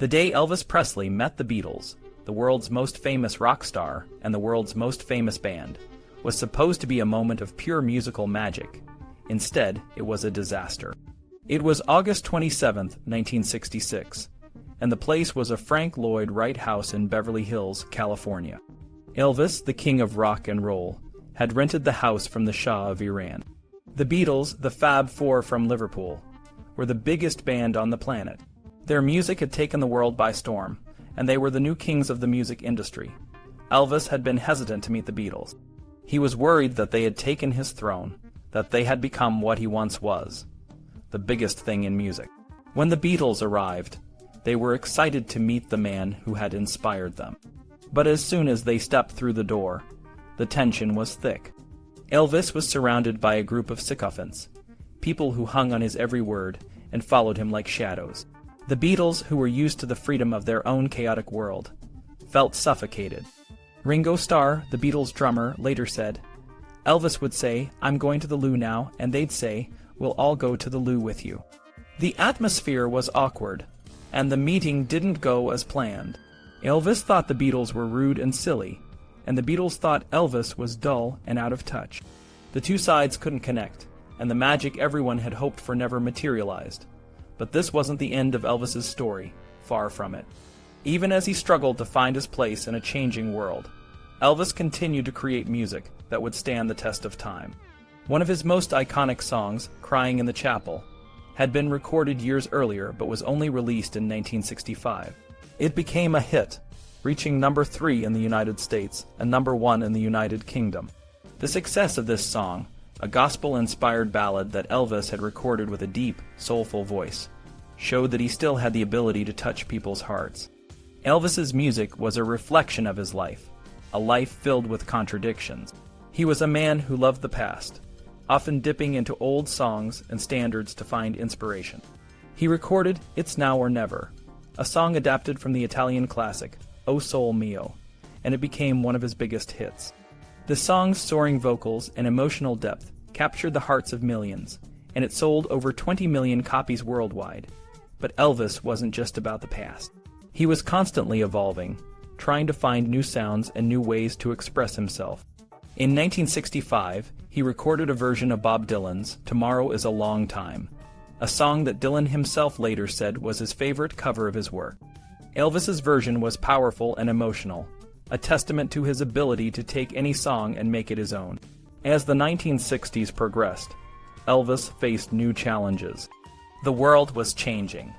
The day Elvis Presley met the Beatles, the world's most famous rock star and the world's most famous band, was supposed to be a moment of pure musical magic. Instead, it was a disaster. It was August 27, 1966, and the place was a Frank Lloyd Wright house in Beverly Hills, California. Elvis, the king of rock and roll, had rented the house from the Shah of Iran. The Beatles, the Fab Four from Liverpool, were the biggest band on the planet. Their music had taken the world by storm, and they were the new kings of the music industry. Elvis had been hesitant to meet the Beatles. He was worried that they had taken his throne, that they had become what he once was, the biggest thing in music. When the Beatles arrived, they were excited to meet the man who had inspired them. But as soon as they stepped through the door, the tension was thick. Elvis was surrounded by a group of sycophants, people who hung on his every word and followed him like shadows. The Beatles, who were used to the freedom of their own chaotic world, felt suffocated. Ringo Starr, the Beatles' drummer, later said, "Elvis would say, 'I'm going to the loo now,' and they'd say, 'We'll all go to the loo with you.'" The atmosphere was awkward, and the meeting didn't go as planned. Elvis thought the Beatles were rude and silly, and the Beatles thought Elvis was dull and out of touch. The two sides couldn't connect, and the magic everyone had hoped for never materialized. But this wasn't the end of Elvis's story, far from it. Even as he struggled to find his place in a changing world, Elvis continued to create music that would stand the test of time. One of his most iconic songs, "Crying in the Chapel," had been recorded years earlier but was only released in 1965. It became a hit, reaching number 3 in the United States and number 1 in the United Kingdom. The success of this song, a gospel-inspired ballad that Elvis had recorded with a deep, soulful voice, showed that he still had the ability to touch people's hearts. Elvis's music was a reflection of his life, a life filled with contradictions. He was a man who loved the past, often dipping into old songs and standards to find inspiration. He recorded "It's Now or Never," a song adapted from the Italian classic "O Sole Mio," and it became one of his biggest hits. The song's soaring vocals and emotional depth captured the hearts of millions, and it sold over 20 million copies worldwide. But Elvis wasn't just about the past. He was constantly evolving, trying to find new sounds and new ways to express himself. In 1965, he recorded a version of Bob Dylan's "Tomorrow is a Long Time," a song that Dylan himself later said was his favorite cover of his work. Elvis's version was powerful and emotional, a testament to his ability to take any song and make it his own. As the 1960s progressed, Elvis faced new challenges. The world was changing,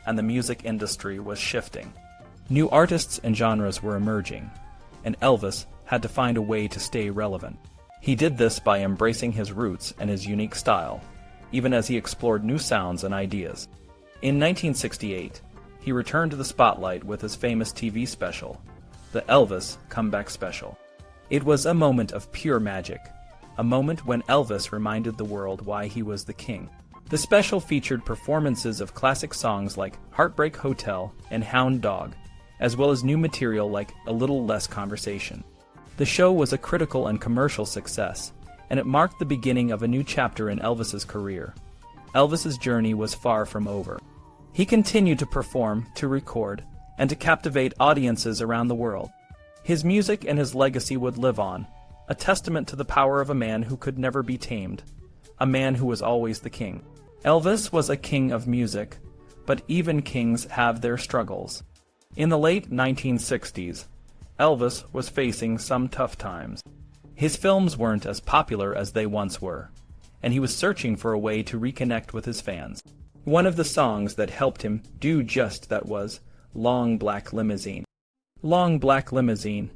and the music industry was shifting. New artists and genres were emerging, and Elvis had to find a way to stay relevant. He did this by embracing his roots and his unique style, even as he explored new sounds and ideas. In 1968, he returned to the spotlight with his famous TV special, the Elvis Comeback Special. It was a moment of pure magic, a moment when Elvis reminded the world why he was the king. The special featured performances of classic songs like "Heartbreak Hotel" and "Hound Dog," as well as new material like "A Little Less Conversation." The show was a critical and commercial success, and it marked the beginning of a new chapter in Elvis's career. Elvis's journey was far from over. He continued to perform, to record, and to captivate audiences around the world. His music and his legacy would live on, a testament to the power of a man who could never be tamed, a man who was always the king. Elvis was a king of music, but even kings have their struggles. In the late 1960s, Elvis was facing some tough times. His films weren't as popular as they once were, and he was searching for a way to reconnect with his fans. One of the songs that helped him do just that was "Long Black Limousine." "Long Black Limousine"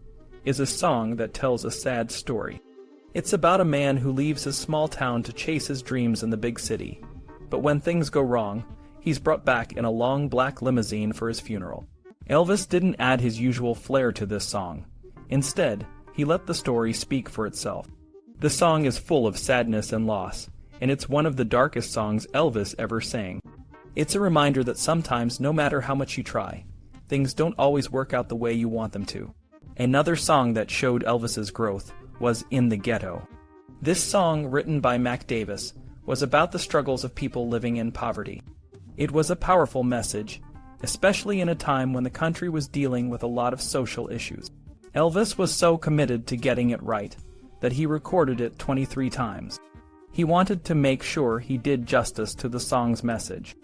is a song that tells a sad story. It's about a man who leaves his small town to chase his dreams in the big city, but when things go wrong, he's brought back in a long black limousine for his funeral. Elvis didn't add his usual flair to this song. Instead, he let the story speak for itself. The song is full of sadness and loss, and it's one of the darkest songs Elvis ever sang. It's a reminder that sometimes, no matter how much you try, things don't always work out the way you want them to. Another song that showed Elvis's growth was "In the Ghetto." This song, written by Mac Davis, was about the struggles of people living in poverty. It was a powerful message, especially in a time when the country was dealing with a lot of social issues. Elvis was so committed to getting it right that he recorded it 23 times. He wanted to make sure he did justice to the song's message.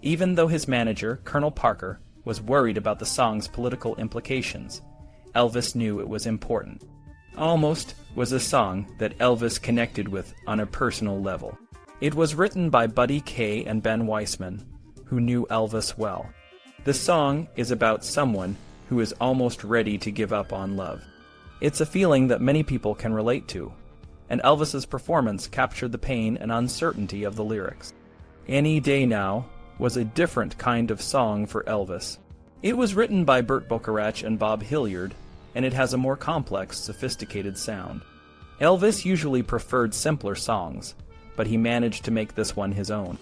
Even though his manager, Colonel Parker, was worried about the song's political implications, Elvis knew it was important. Almost was a song that Elvis connected with on a personal level. It was written by Buddy Kaye and Ben Weissman, who knew Elvis well. The song is about someone who is almost ready to give up on love. It's a feeling that many people can relate to, and Elvis's performance captured the pain and uncertainty of the lyrics. Any Day Now was a different kind of song for Elvis. It was written by Burt Bacharach and Bob Hilliard, and it has a more complex, sophisticated sound. Elvis usually preferred simpler songs, but he managed to make this one his own.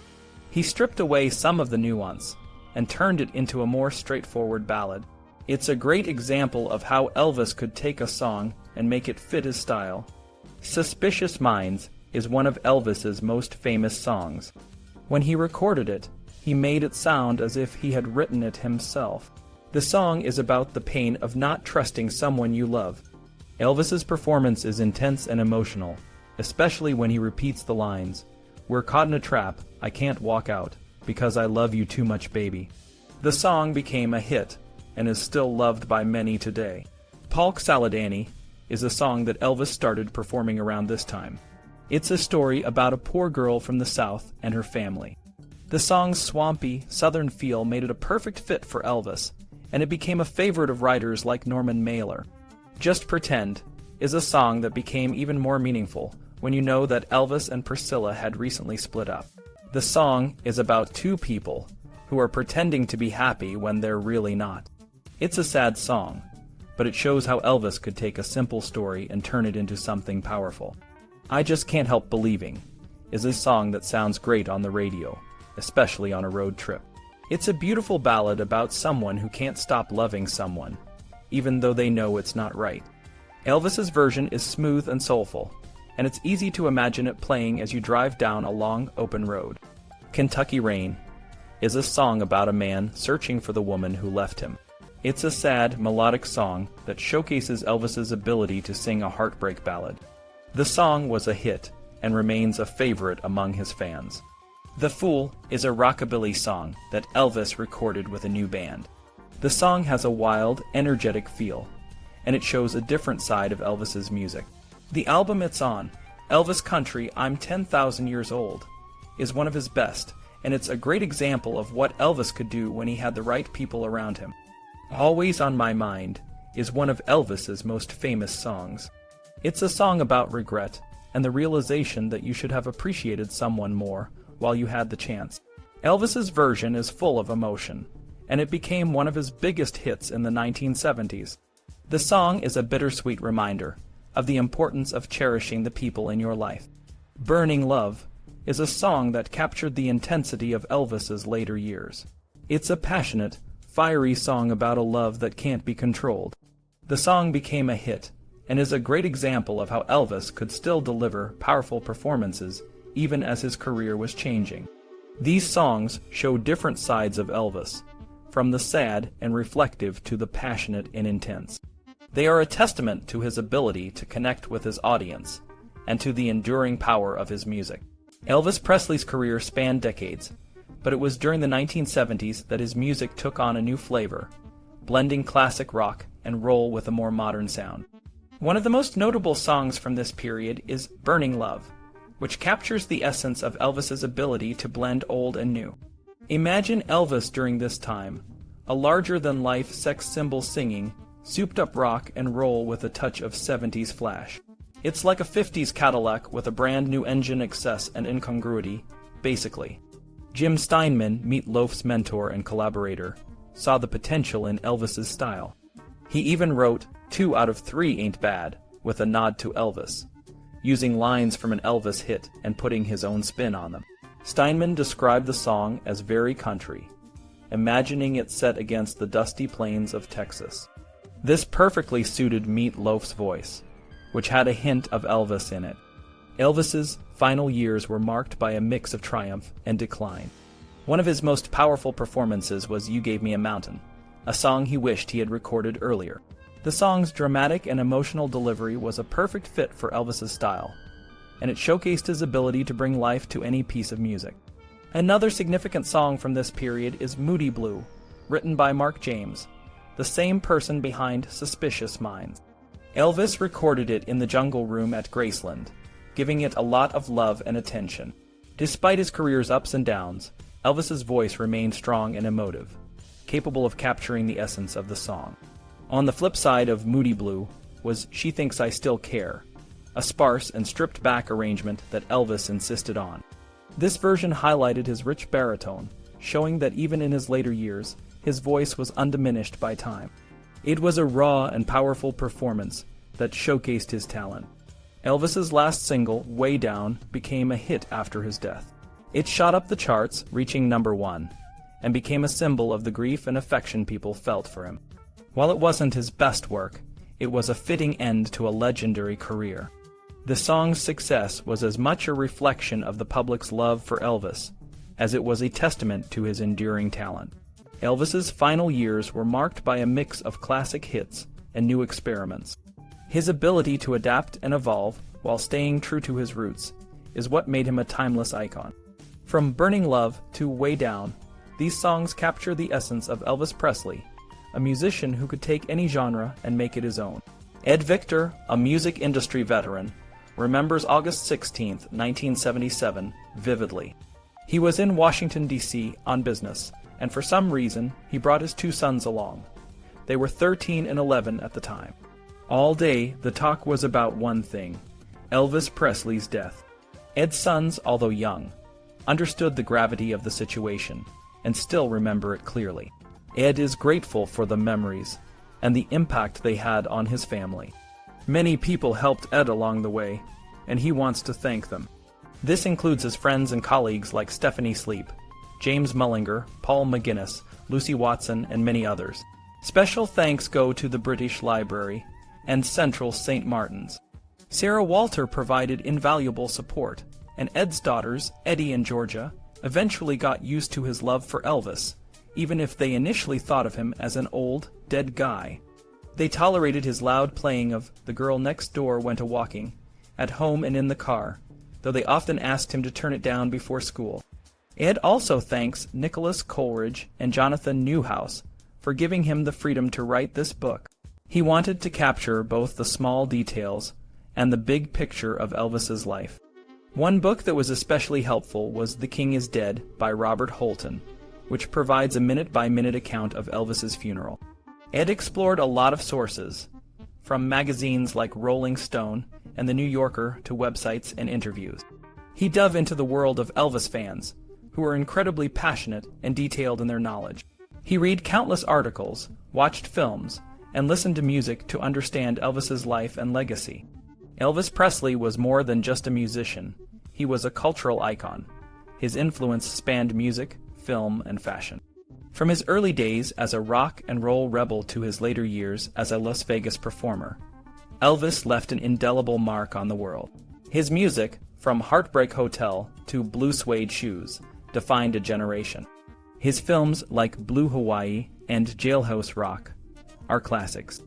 He stripped away some of the nuance and turned it into a more straightforward ballad. It's a great example of how Elvis could take a song and make it fit his style. Suspicious Minds is one of Elvis's most famous songs. When he recorded it, he made it sound as if he had written it himself. The song is about the pain of not trusting someone you love. Elvis's performance is intense and emotional, especially when he repeats the lines, "We're caught in a trap, I can't walk out, because I love you too much, baby." The song became a hit and is still loved by many today. Polk Salad is a song that Elvis started performing around this time. It's a story about a poor girl from the South and her family. The song's swampy, southern feel made it a perfect fit for Elvis, and it became a favorite of writers like Norman Mailer. Just Pretend is a song that became even more meaningful when you know that Elvis and Priscilla had recently split up. The song is about two people who are pretending to be happy when they're really not. It's a sad song, but it shows how Elvis could take a simple story and turn it into something powerful. I Just Can't Help Believing is a song that sounds great on the radio, especially on a road trip. It's a beautiful ballad about someone who can't stop loving someone, even though they know it's not right. Elvis's version is smooth and soulful, and it's easy to imagine it playing as you drive down a long, open road. Kentucky Rain is a song about a man searching for the woman who left him. It's a sad, melodic song that showcases Elvis's ability to sing a heartbreak ballad. The song was a hit and remains a favorite among his fans. The Fool is a rockabilly song that Elvis recorded with a new band. The song has a wild, energetic feel, and it shows a different side of Elvis's music. The album it's on, Elvis Country, I'm 10,000 Years Old, is one of his best, and it's a great example of what Elvis could do when he had the right people around him. Always on My Mind is one of Elvis's most famous songs. It's a song about regret and the realization that you should have appreciated someone more while you had the chance. Elvis's version is full of emotion, and it became one of his biggest hits in the 1970s. The song is a bittersweet reminder of the importance of cherishing the people in your life. Burning Love is a song that captured the intensity of Elvis's later years. It's a passionate, fiery song about a love that can't be controlled. The song became a hit and is a great example of how Elvis could still deliver powerful performances even as his career was changing. These songs show different sides of Elvis, from the sad and reflective to the passionate and intense. They are a testament to his ability to connect with his audience and to the enduring power of his music. Elvis Presley's career spanned decades, but it was during the 1970s that his music took on a new flavor, blending classic rock and roll with a more modern sound. One of the most notable songs from this period is Burning Love, which captures the essence of Elvis's ability to blend old and new. Imagine Elvis during this time, a larger-than-life sex symbol singing, souped-up rock and roll with a touch of 70s flash. It's like a 50s Cadillac with a brand-new engine excess and incongruity, basically. Jim Steinman, Meat Loaf's mentor and collaborator, saw the potential in Elvis's style. He even wrote 2 out of 3 Ain't Bad, with a nod to Elvis, using lines from an Elvis hit and putting his own spin on them. Steinman described the song as very country, imagining it set against the dusty plains of Texas. This perfectly suited Meat Loaf's voice, which had a hint of Elvis in it. Elvis's final years were marked by a mix of triumph and decline. One of his most powerful performances was You Gave Me a Mountain, a song he wished he had recorded earlier. The song's dramatic and emotional delivery was a perfect fit for Elvis's style, and it showcased his ability to bring life to any piece of music. Another significant song from this period is Moody Blue, written by Mark James, the same person behind Suspicious Minds. Elvis recorded it in the jungle room at Graceland, giving it a lot of love and attention. Despite his career's ups and downs, Elvis's voice remained strong and emotive, capable of capturing the essence of the song. On the flip side of Moody Blue was She Thinks I Still Care, a sparse and stripped-back arrangement that Elvis insisted on. This version highlighted his rich baritone, showing that even in his later years, his voice was undiminished by time. It was a raw and powerful performance that showcased his talent. Elvis's last single, Way Down, became a hit after his death. It shot up the charts, reaching #1, and became a symbol of the grief and affection people felt for him. While it wasn't his best work, it was a fitting end to a legendary career. The song's success was as much a reflection of the public's love for Elvis as it was a testament to his enduring talent. Elvis's final years were marked by a mix of classic hits and new experiments. His ability to adapt and evolve while staying true to his roots is what made him a timeless icon. From Burning Love to Way Down, these songs capture the essence of Elvis Presley, a musician who could take any genre and make it his own. Ed Victor, a music industry veteran, remembers August 16, 1977, vividly. He was in Washington, D.C. on business, and for some reason, he brought his 2 sons along. They were 13 and 11 at the time. All day, the talk was about one thing: Elvis Presley's death. Ed's sons, although young, understood the gravity of the situation and still remember it clearly. Ed is grateful for the memories and the impact they had on his family. Many people helped Ed along the way, and he wants to thank them. This includes his friends and colleagues like Stephanie Sleep, James Mullinger, Paul McGuinness, Lucy Watson, and many others. Special thanks go to the British Library and Central St. Martin's. Sarah Walter provided invaluable support, and Ed's daughters, Eddie and Georgia, eventually got used to his love for Elvis, even if they initially thought of him as an old, dead guy. They tolerated his loud playing of The Girl Next Door Went A-Walking, at home and in the car, though they often asked him to turn it down before school. Ed also thanks Nicholas Coleridge and Jonathan Newhouse for giving him the freedom to write this book. He wanted to capture both the small details and the big picture of Elvis's life. One book that was especially helpful was The King is Dead by Robert Holton, which provides a minute-by-minute account of Elvis's funeral. Ed explored a lot of sources, from magazines like Rolling Stone and The New Yorker to websites and interviews. He dove into the world of Elvis fans, who were incredibly passionate and detailed in their knowledge. He read countless articles, watched films, and listened to music to understand Elvis's life and legacy. Elvis Presley was more than just a musician. He was a cultural icon. His influence spanned music, film, and fashion. From his early days as a rock and roll rebel to his later years as a Las Vegas performer, Elvis left an indelible mark on the world. His music, from Heartbreak Hotel to Blue Suede Shoes, defined a generation. His films like Blue Hawaii and Jailhouse Rock are classics.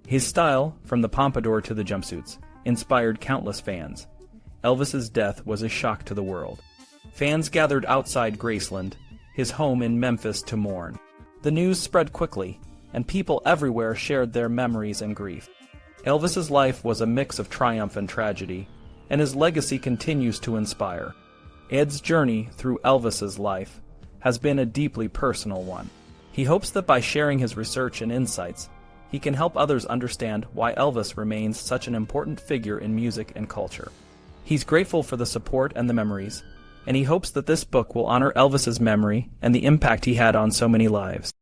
His style, from the pompadour to the jumpsuits, inspired countless fans. Elvis's death was a shock to the world. Fans gathered outside Graceland, his home in Memphis, to mourn. The news spread quickly, and people everywhere shared their memories and grief. Elvis's life was a mix of triumph and tragedy, and his legacy continues to inspire. Ed's journey through Elvis's life has been a deeply personal one. He hopes that by sharing his research and insights, he can help others understand why Elvis remains such an important figure in music and culture. He's grateful for the support and the memories, and he hopes that this book will honor Elvis's memory and the impact he had on so many lives.